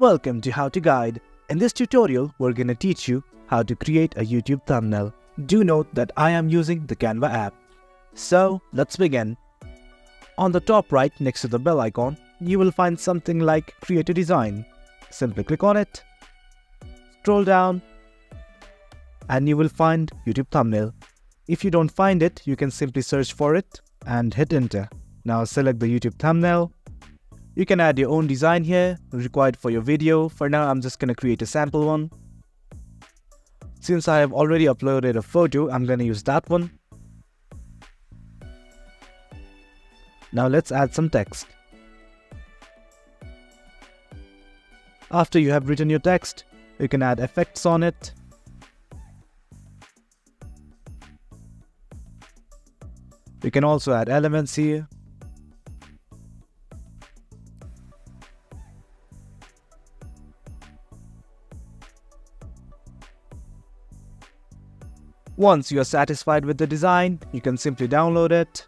Welcome to How to Guide. In this tutorial, we're gonna teach you how to create a YouTube thumbnail. Do note that I am using the Canva app. So, let's begin. On the top right next to the bell icon, you will find something like Create a Design. Simply click on it, scroll down, and you will find YouTube thumbnail. If you don't find it, you can simply search for it and hit enter. Now select the YouTube thumbnail. You can add your own design here, required for your video. For now, I'm just gonna create a sample one. Since I have already uploaded a photo, I'm gonna use that one. Now let's add some text. After you have written your text, you can add effects on it. You can also add elements here. Once you are satisfied with the design, you can simply download it.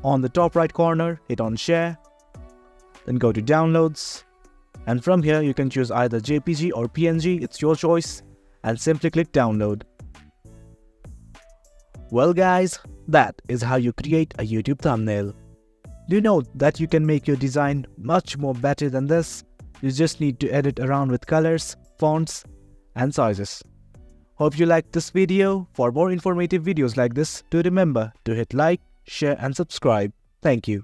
On the top right corner, hit on Share, then go to Downloads, and from here you can choose either JPG or PNG, it's your choice, and simply click Download. Well guys, that is how you create a YouTube thumbnail. Do note that you can make your design much more better than this. You just need to edit around with colors, fonts, and sizes. Hope you liked this video. For more informative videos like this, do remember to hit like, share and subscribe. Thank you.